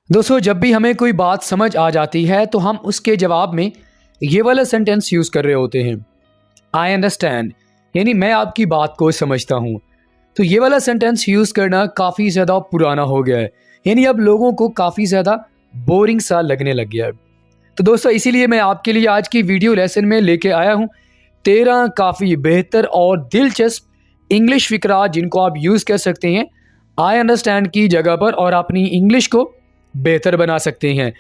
दोस्तों, जब भी हमें कोई बात समझ आ जाती है तो हम उसके जवाब में ये वाला सेंटेंस यूज़ कर रहे होते हैं। आई अंडरस्टैंड, यानी मैं आपकी बात को समझता हूँ। तो ये वाला सेंटेंस यूज़ करना काफ़ी ज़्यादा पुराना हो गया है, यानी अब लोगों को काफ़ी ज़्यादा बोरिंग सा लगने लग गया है। तो दोस्तों, इसीलिए मैं आपके लिए आज की वीडियो लेसन में लेके आया हूँ 13 काफ़ी बेहतर और दिलचस्प इंग्लिश फ़िक्रा जिनको आप यूज़ कर सकते हैं आई अंडरस्टैंड की जगह पर और अपनी इंग्लिश को बेहतर बना सकते हैं।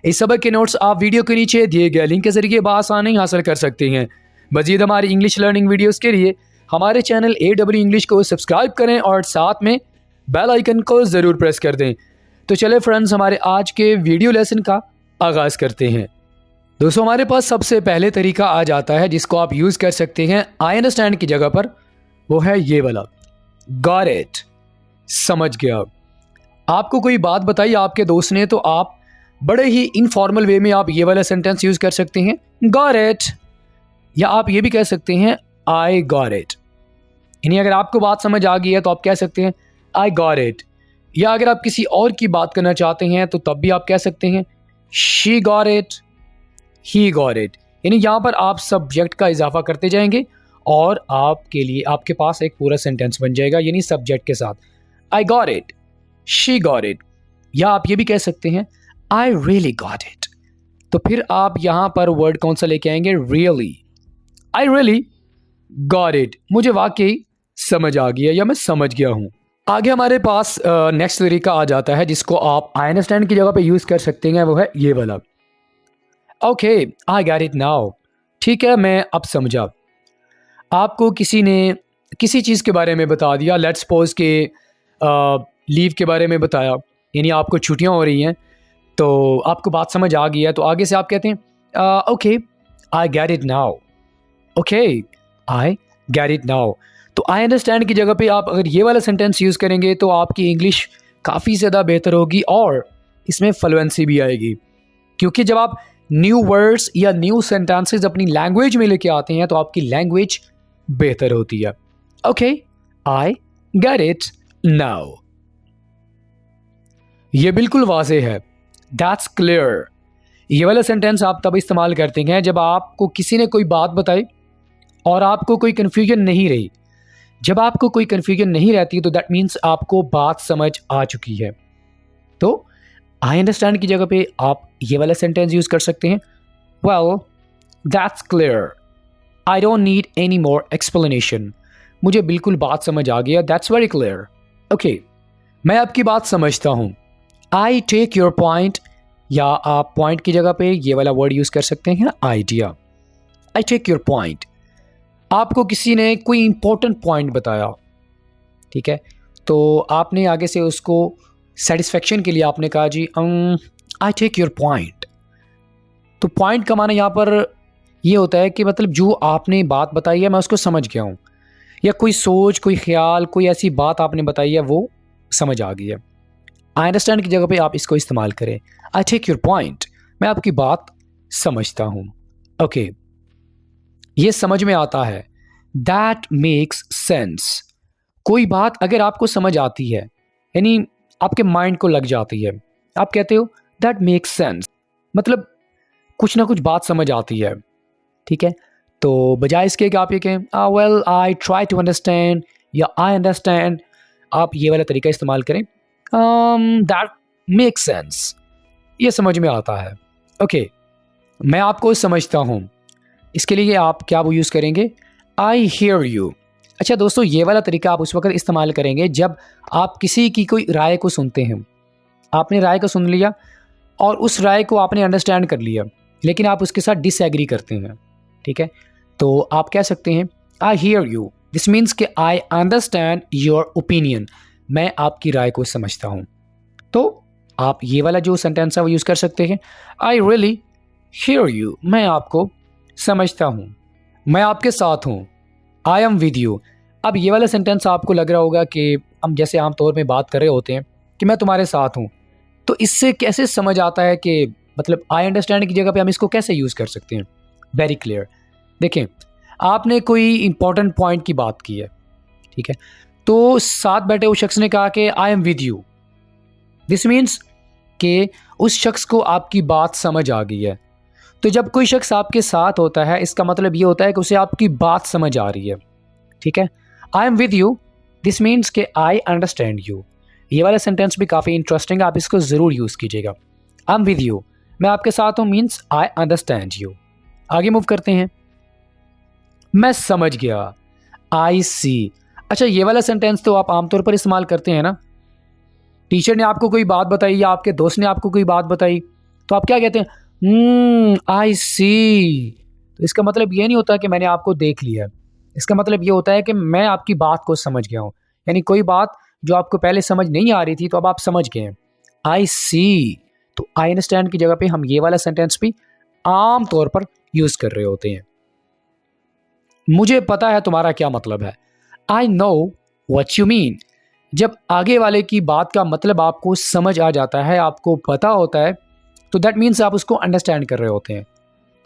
इस सबक के नोट्स आप वीडियो के नीचे दिए गए लिंक के ज़रिए बआसानी हासिल कर सकते हैं। मज़ीद हमारी इंग्लिश लर्निंग वीडियोज़ के लिए हमारे चैनल AW इंग्लिश को सब्सक्राइब करें और साथ में बेल आइकन को ज़रूर प्रेस कर दें। तो चले फ्रेंड्स, हमारे आज के वीडियो लेसन का आगाज़ करते हैं। दोस्तों, हमारे पास सबसे पहले तरीका आ जाता है जिसको आप यूज़ कर सकते हैं आई अंडरस्टैंड की जगह पर, वो है ये वाला, गॉट इट, समझ गया। आपको कोई बात बताई आपके दोस्त ने तो आप बड़े ही इनफॉर्मल वे में आप ये वाला सेंटेंस यूज़ कर सकते हैं, गॉट इट, या आप ये भी कह सकते हैं आई गॉट इट। यानी अगर आपको बात समझ आ गई है तो आप कह सकते हैं आई गॉट इट, या अगर आप किसी और की बात करना चाहते हैं तो तब भी आप कह सकते हैं she got it, he got it. यानी यहाँ पर आप सब्जेक्ट का इजाफा करते जाएंगे और आपके लिए आपके पास एक पूरा सेंटेंस बन जाएगा, यानी सब्जेक्ट के साथ I got it, she got it, या आप ये भी कह सकते हैं आई रियली गॉट इट। तो फिर आप यहाँ पर वर्ड कौन सा लेके आएंगे, really, I really got it, मुझे वाकई समझ आ गया या मैं समझ गया हूँ। आगे हमारे पास नेक्स्ट तरीका आ जाता है जिसको आप आई अंडरस्टैंड की जगह पे यूज़ कर सकते हैं, वो है ये वाला, okay I got it now, ठीक है मैं अब समझा। आपको किसी ने किसी चीज़ के बारे में बता दिया, लेट्स सपोज के लीव के बारे में बताया, यानी आपको छुट्टियां हो रही हैं तो आपको बात समझ आ गई है, तो आगे से आप कहते हैं okay I get it now, okay I get it now. तो आई अंडरस्टैंड की जगह पे आप अगर ये वाला सेंटेंस यूज़ करेंगे तो आपकी इंग्लिश काफ़ी ज़्यादा बेहतर होगी और इसमें फ्लुएंसी भी आएगी, क्योंकि जब आप न्यू वर्ड्स या न्यू सेंटेंसेस अपनी लैंग्वेज में लेके आते हैं तो आपकी लैंग्वेज बेहतर होती है। Okay I get it now, ये बिल्कुल वाज़े है, दैट्स क्लियर। ये वाला सेंटेंस आप तब इस्तेमाल करते हैं जब आपको किसी ने कोई बात बताई और आपको कोई कन्फ्यूजन नहीं रही। जब आपको कोई कन्फ्यूजन नहीं रहती तो दैट मीन्स आपको बात समझ आ चुकी है। तो आई अंडरस्टैंड की जगह पे आप ये वाला सेंटेंस यूज़ कर सकते हैं, well that's clear, I don't need any more explanation, मुझे बिल्कुल बात समझ आ गया, दैट्स वेरी क्लियर, ओके मैं आपकी बात समझता हूँ, आई टेक योर पॉइंट, या आप पॉइंट की जगह पे ये वाला वर्ड यूज़ कर सकते हैं idea, I take your point. आपको किसी ने कोई इंपॉर्टेंट पॉइंट बताया, ठीक है, तो आपने आगे से उसको सेटिस्फेक्शन के लिए आपने कहा जी आई टेक योर पॉइंट। तो पॉइंट का माना यहाँ पर ये होता है कि मतलब जो आपने बात बताई है मैं उसको समझ गया हूँ, या कोई सोच, कोई ख्याल, कोई ऐसी बात आपने बताई है वो समझ आ गई है। आई अंडरस्टैंड की जगह पे आप इसको इस्तेमाल करें, आई टेक योर पॉइंट, मैं आपकी बात समझता हूँ, ओके ये समझ में आता है, दैट मेक्स सेंस। कोई बात अगर आपको समझ आती है, यानी आपके माइंड को लग जाती है, आप कहते हो दैट मेक्स सेंस, मतलब कुछ ना कुछ बात समझ आती है, ठीक है। तो बजाय इसके कि आप ये कहें well I try to understand या आई अंडरस्टैंड, आप ये वाला तरीका इस्तेमाल करें, दैट मेक्स सेंस, ये समझ में आता है, ओके मैं आपको समझता हूँ। इसके लिए आप क्या वो यूज़ करेंगे, आई हियर यू। अच्छा दोस्तों, ये वाला तरीका आप उस वक्त इस्तेमाल करेंगे जब आप किसी की कोई राय को सुनते हैं, आपने राय को सुन लिया और उस राय को आपने अंडरस्टैंड कर लिया, लेकिन आप उसके साथ डिसएग्री करते हैं, ठीक है, तो आप कह सकते हैं I hear you, this means कि आई अंडरस्टैंड योर ओपिनियन, मैं आपकी राय को समझता हूँ। तो आप ये वाला जो सेंटेंस है वो यूज़ कर सकते हैं, आई रियली हियर यू, मैं आपको समझता हूँ, मैं आपके साथ हूँ, आई एम विद यू। अब ये वाला सेंटेंस आपको लग रहा होगा कि हम जैसे आम तौर में बात कर रहे होते हैं कि मैं तुम्हारे साथ हूँ, तो इससे कैसे समझ आता है कि मतलब आई अंडरस्टैंड की जगह पे हम इसको कैसे यूज़ कर सकते हैं, वेरी क्लियर। देखें, आपने कोई इंपॉर्टेंट पॉइंट की बात की है, ठीक है, तो साथ बैठे उस शख्स ने कहा कि I am with you, this means कि उस शख्स को आपकी बात समझ आ गई है। तो जब कोई शख्स आपके साथ होता है, इसका मतलब ये होता है कि उसे आपकी बात समझ आ रही है। ठीक है, I am with you, this means कि आई अंडरस्टैंड यू। ये वाला सेंटेंस भी काफ़ी इंटरेस्टिंग है, आप इसको ज़रूर यूज़ कीजिएगा। आई एम विद यू, मैं आपके साथ हूँ, मीन्स आई अंडरस्टैंड यू। आगे मूव करते हैं। मैं समझ गया, आई सी। अच्छा, ये वाला सेंटेंस तो आप आमतौर पर इस्तेमाल करते हैं ना। टीचर ने आपको कोई बात बताई या आपके दोस्त ने आपको कोई बात बताई, तो आप क्या कहते हैं? आई सी। तो इसका मतलब ये नहीं होता कि मैंने आपको देख लिया। इसका मतलब ये होता है कि मैं आपकी बात को समझ गया हूँ। यानी कोई बात जो आपको पहले समझ नहीं आ रही थी, तो अब आप समझ गए हैं। आई सी। तो आई अंडरस्टैंड की जगह पे हम ये वाला सेंटेंस भी आम तौर पर यूज कर रहे होते हैं। मुझे पता है तुम्हारा क्या मतलब है। I know what you mean. जब आगे वाले की बात का मतलब आपको समझ आ जाता है, आपको पता होता है, तो दैट मीन्स आप उसको अंडरस्टैंड कर रहे होते हैं।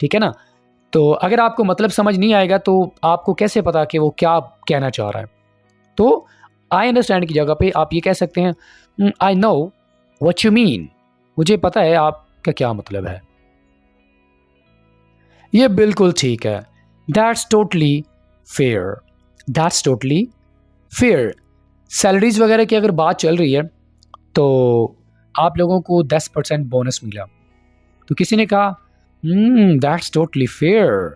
ठीक है ना। तो अगर आपको मतलब समझ नहीं आएगा तो आपको कैसे पता कि वो क्या कहना चाह रहा है। तो आई अंडरस्टैंड की जगह पे आप ये कह सकते हैं I know what you mean. मुझे पता है आपका क्या मतलब है। ये बिल्कुल ठीक है। That's totally fair. That's totally fair. Salaries वगैरह की अगर बात चल रही है तो आप लोगों को 10% बोनस मिला, तो किसी ने कहा दैट्स टोटली फेयर,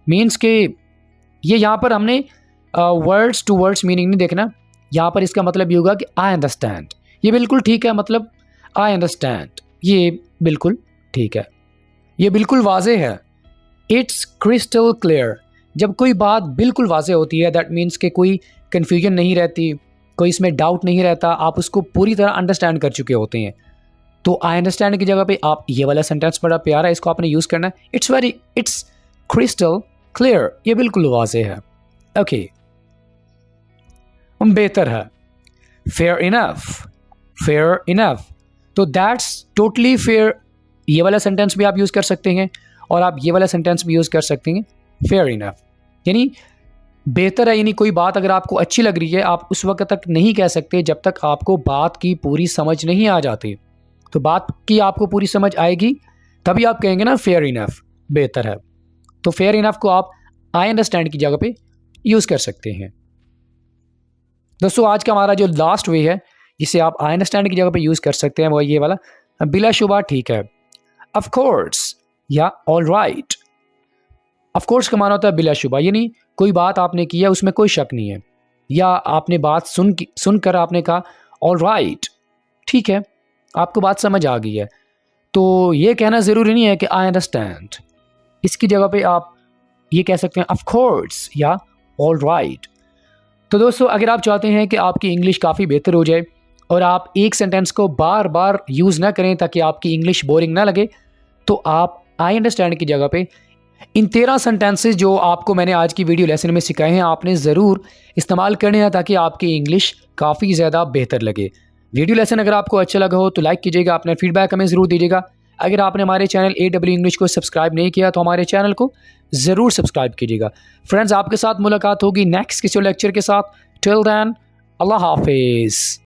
मीन्स के ये यहाँ पर हमने वर्ड्स टू वर्ड्स मीनिंग नहीं देखना। यहाँ पर इसका मतलब ये होगा कि आई अंडरस्टैंड। ये बिल्कुल ठीक है, मतलब आई अंडरस्टैंड, ये बिल्कुल ठीक है, ये बिल्कुल वाजे है। It's crystal clear. जब कोई बात बिल्कुल वाजे होती है, दैट मीन्स कि कोई कन्फ्यूजन नहीं रहती, कोई इसमें डाउट नहीं रहता, आप उसको पूरी तरह अंडरस्टैंड कर चुके होते हैं। तो आई अंडरस्टैंड की जगह पे आप ये वाला सेंटेंस बड़ा प्यारा है, इसको आपने यूज़ करना है। इट्स क्रिस्टल क्लियर, ये बिल्कुल वाजे है। ओके, बेहतर है। Fair enough. Fair enough. तो दैट्स टोटली फेयर, ये वाला सेंटेंस भी आप यूज़ कर सकते हैं और आप ये वाला सेंटेंस भी यूज़ कर सकते हैं, फेयर इनफ। यानी बेहतर है, यानी कोई बात अगर आपको अच्छी लग रही है, आप उस वक्त तक नहीं कह सकते जब तक आपको बात की पूरी समझ नहीं आ जाती। तो बात की आपको पूरी समझ आएगी तभी आप कहेंगे ना फेयर इनफ, बेहतर है। तो फेयर इनफ को आप आई अंडरस्टैंड की जगह पे यूज़ कर सकते हैं। दोस्तों, आज का हमारा जो लास्ट वे है जिसे आप आई अंडरस्टैंड की जगह पे यूज़ कर सकते हैं, वो ये वाला, बिलाशुबा ठीक है, ऑफ कोर्स या ऑल राइट। ऑफ कोर्स का माना होता है बिलाशुबा, यानी कोई बात आपने की है उसमें कोई शक नहीं है, या आपने बात सुनकर आपने कहा ऑल राइट, ठीक है, आपको बात समझ आ गई है। तो ये कहना ज़रूरी नहीं है कि आई अंडरस्टैंड। इसकी जगह पे आप ये कह सकते हैं ऑफ कोर्स या ऑल राइट। तो दोस्तों, अगर आप चाहते हैं कि आपकी इंग्लिश काफ़ी बेहतर हो जाए और आप एक सेंटेंस को बार बार यूज़ ना करें ताकि आपकी इंग्लिश बोरिंग ना लगे, तो आप आई अंडरस्टैंड की जगह पे इन 13 सेंटेंसेस जो आपको मैंने आज की वीडियो लेसन में सिखाए हैं, आपने ज़रूर इस्तेमाल करने हैं ताकि आपकी इंग्लिश काफ़ी ज़्यादा बेहतर लगे। वीडियो लेसन अगर आपको अच्छा लगा हो तो लाइक कीजिएगा, अपना फीडबैक हमें ज़रूर दीजिएगा। अगर आपने हमारे चैनल AW इंग्लिश को सब्सक्राइब नहीं किया तो हमारे चैनल को ज़रूर सब्सक्राइब कीजिएगा। फ्रेंड्स, आपके साथ मुलाकात होगी नेक्स्ट किसी लेक्चर के साथ। टिल देन, अल्लाह हाफिज़।